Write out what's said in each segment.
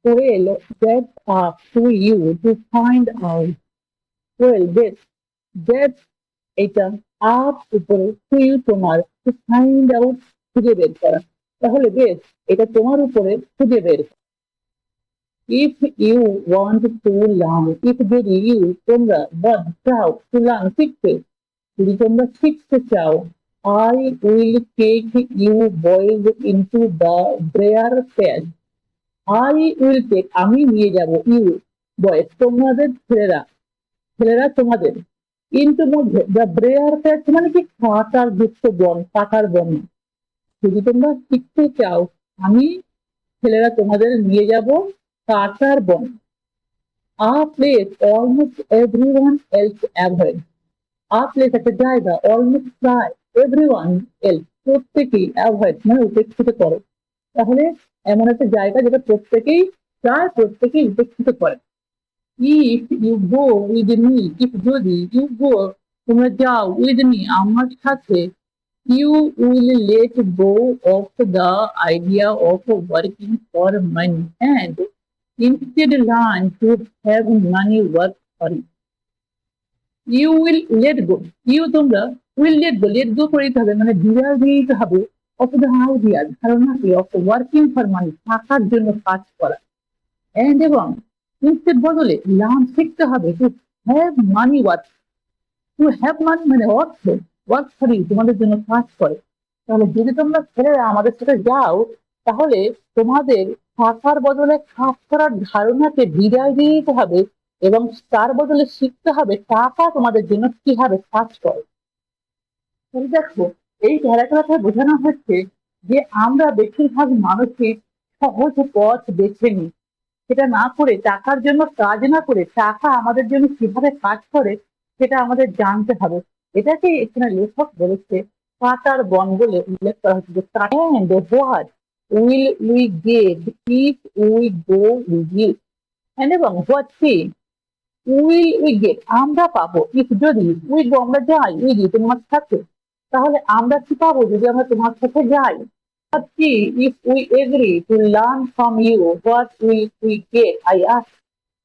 Well, that's up to you to find out. Well, that's এটা up উপরে to you তোমার to find out খুঁজে বের করা। তাহলে বেশ এটা তোমার উপরে খুঁজে বের করা। If you want to learn, if যদি you তোমরা want চাও to learn শিখতে, যদি তোমরা শিখতে চাও, I will take you boys into the briar patch. I will take আমি নিয়ে যাব you boys তোমাদের ছেলেরা তোমাদের ইন্টু মধ্যে দ্য ব্রেয়ার প্যাচ মানে কি কাটার যুক্ত বন কাটার বন। যদি তোমরা শিখতে চাও আমি ছেলেরা তোমাদের নিয়ে যাব কাটার বন। আ place almost everyone else avoid. আ প্লেস একটা জায়গা অলমোস্ট প্রায় এভরিওয়ান এলস প্রত্যেকেই অ্যাভয়েড মানে উপেক্ষিত করে। তাহলে এমন একটা জায়গা যেটা প্রায় প্রত্যেকেই উপেক্ষিত করে। If you go with me, if যদি you go তোমরা যাও with me আমার সাথে, you will let go of the idea of working for money and instead learn to have money work for you. You will let go. You তোমরা will let go করে দিতে হবে মানে বিদায় দিয়ে দিতে হবে of the idea ধারণাকে of working for money টাকার জন্য কাজ করা and এবং ইনস্টেড বদলে লার্ন শিখতে হবে to have money work. To have money মানে অর্থ ওয়ার্ক ফর ইউ তোমাদের জন্য কাজ করে। তাহলে যদি তোমরা ছেলেরা আমাদের সাথে যাও তাহলে তোমাদের টাকার বদলে কাজ করার ধারণাকে বিদায় দিয়ে দিতে হবে এবং তার বদলে শিখতে হবে টাকা তোমাদের জন্য কিভাবে কাজ করে। তাহলে দেখো এই প্যারাগ্রাফে বোঝানো হচ্ছে যে আমরা বেশিরভাগ মানুষই সহজ পথ বেছে নিই, সেটা না করে টাকার জন্য কাজ না করে টাকা আমাদের জন্য কিভাবে কাজ করে সেটা আমাদের জানতে হবে। এটাকে এখানে লেখক বলেছে কাটার বন বলে উল্লেখ করা হচ্ছে যে and what will we get if we go with it and এবং what কি will we get আমরা পাবো if যদি we go আমরা যাই we go তোমার সাথে, তাহলে আমরা কি পাবো যদি আমরা তোমার সাথে যাই। But see, if we agree to learn from you, what will we get? I ask.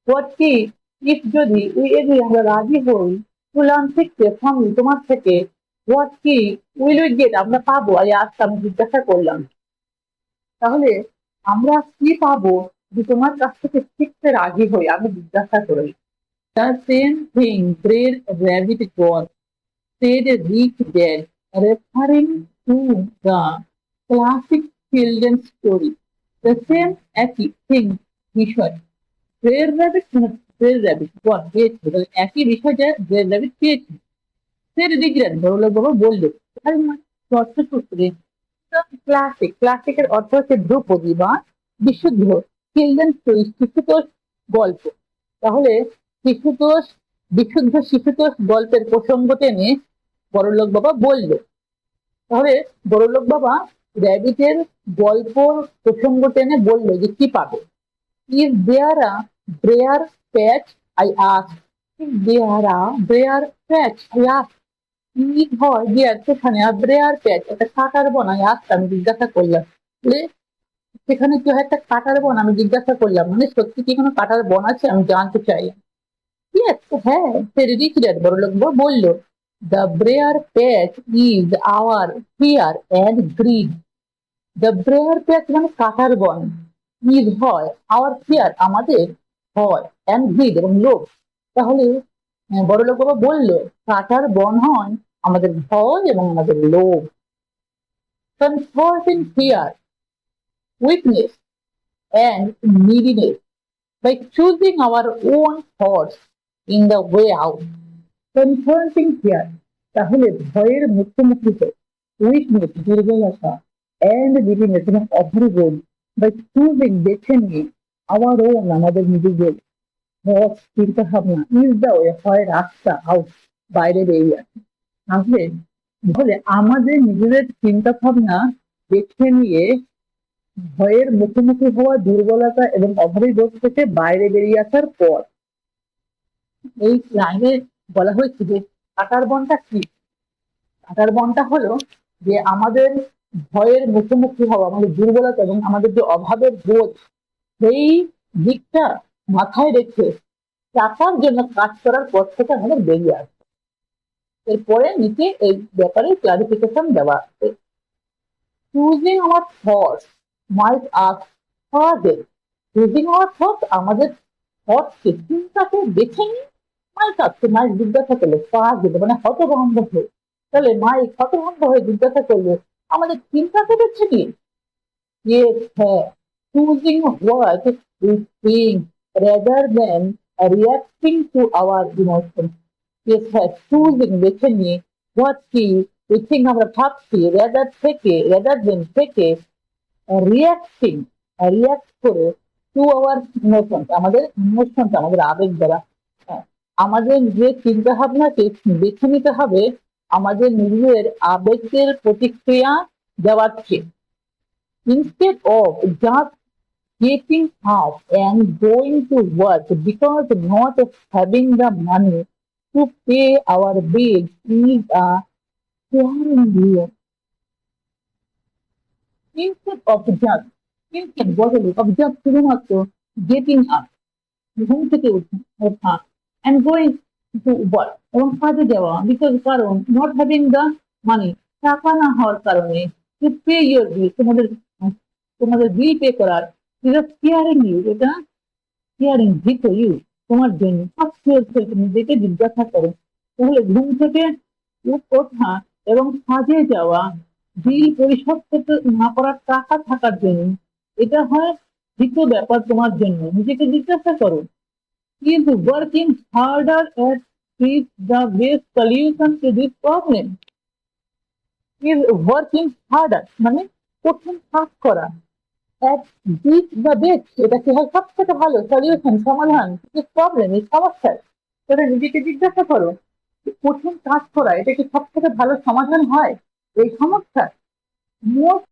What see, if যদি we agree আমরা রাজি হই to learn শিখতে from you তোমার থেকে, what কি will we get আমরা পাবো? I ask আমি জিজ্ঞাসা করলাম। তাহলে আমরা কি পাবো যে তোমার কাছ থেকে শিখতে রাজি হই আমি জিজ্ঞাসা করি। The same thing Brave Rabbit got, said Rich Dad, referring to the classic children's story. The same একই thing বিষয় ব্রেড র্যাবিট ব্রেড র্যাবিট বল পেয়েছে একই বিষয় যা ব্রেড র্যাবিট পেয়েছে সে রিগ্রেট বড়লোক বাবা বললো তার অর্থসূত্রে ক্লাসিকের অর্থ হচ্ছে ধ্রুপদী বা বিশুদ্ধ চিলড্রেন স্টোরি শিশুতোষ গল্প। তাহলে শিশুতোষ বিশুদ্ধ শিশুতোষ গল্পের প্রসঙ্গ টেনে বড়লোক বাবা বললো। তাহলে বড়লোক বাবা র্যাবিটের গল্পর প্রসঙ্গ টেনে বললো যে কি পাবে। Is there a briar patch I ask. Is there a briar patch I ask. Is হয় দেয়ার সেখানে আর ব্রেয়ার প্যাচ একটা কাটার বন আই আস্ক আমি জিজ্ঞাসা করলাম। সেখানে কি হয় একটা কাটার বন আমি জিজ্ঞাসা করলাম মানে সত্যি কি কোনো কাটার বন আছে আমি জানতে চাইলাম। Yes, হ্যাঁ সে রিচ ড্যাড বড়লোক বললো the briar patch is our fear and greed. The briar patch মানে কাটার বন, is হয় our fear আমাদের হয় and greed এবং লোভ। তাহলে বড়লোক বাবা বললো কাটার বন হয় আমাদের ভয় এবং আমাদের লোভ। Confronting fear, weakness and neediness by choosing our own thoughts in the way out. Confronting fear তাহলে ভয়ের মুখোমুখি হয় উইকনেস দুর্বলতা এন্ড নেগেটিভনেস এবং অভ্রবোধ বাই চুজিং বেছে নিয়ে আওয়ার ওন আমাদের নিজেদের থটস চিন্তা ভাবনা ইজ দ্য ওয়ে হয় রাস্তা আউট বাইরে বেরিয়ে আসে। তাহলে বলে আমাদের নিজেদের চিন্তা ভাবনা বেছে নিয়ে ভয়ের মুখোমুখি হওয়া দুর্বলতা এবং অভাববোধ থেকে বাইরে বেরিয়ে আসার পর এই লাইনে বলা হয়েছে যে কাটার বনটা কি। কাটার বনটা হলো যে আমাদের ভয়ের মুখোমুখি হওয়া আমাদের দুর্বলতা এবং আমাদের যে অভাবের বোধ সেই দিকটা মাথায় রেখে টাকার জন্য কাজ করার পর থেকে আমাদের বেরিয়ে আসে। এরপরে নিচে এই ব্যাপারে ক্লারিফিকেশন দেওয়া আছে। Choosing our thoughts might ask further. Choosing our thoughts, আমাদের থটসকে, চিন্তাকে বেছে নিই, মাইট আসছে, মাইট জিজ্ঞাসা করলে, ফার্দার মানে হতভম্ব হয়ে, তাহলে মাইক হতভম্ব হয়ে জিজ্ঞাসা করলে আমাদের চিন্তাকে বেছে নিয়ে, yes, হ্যাঁ, choosing what we think rather than reacting to our emotions. Yes, হ্যাঁ, choosing বেছে নিয়ে what we think আমরা ভাবছি rather than থেকে reacting react করে to our emotions, আমাদের ইমোশনস, আমাদের আবেগ দ্বারা। হ্যাঁ, আমাদের যে চিন্তা ভাবনাকে বেছে নিতে হবে আমাদের নিজের আবেগের প্রতিক্রিয়া দেওয়ার চেয়ে। Instead of just getting up and going to work because not having the money to pay our bills is a failure. Instead of just শুধুমাত্র getting up, ঘুম থেকে ওঠা, and going to work এবং কাজে যাওয়া, because কারণ not having the money, টাকা না হওয়ার কারণে, to pay your bill, তোমাদের বিল পে করার, এটা কেয়ারিং ইউ, এটা কেয়ারিং ভিত ইউ, তোমার জন্য নিজেকে জিজ্ঞাসা করো। তাহলে ঘুম থেকে ওঠা এবং কাজে যাওয়া, বিল পরিশোধ করতে না করার টাকা থাকার জন্য, এটা হয় ভিত ব্যাপার তোমার জন্য, নিজেকে জিজ্ঞাসা করো। Is working harder at is the best solution to this problem? Is working harder মানে কঠিন কাজ করা, at this the best, এটা কি হয় সব থেকে ভালো সলিউশন, সমাধান, this problem, এই সমস্যার? সেটা নিজেকে জিজ্ঞাসা করো, কঠিন কাজ করা এটা কি সব থেকে ভালো সমাধান হয় এই সমস্যার? Most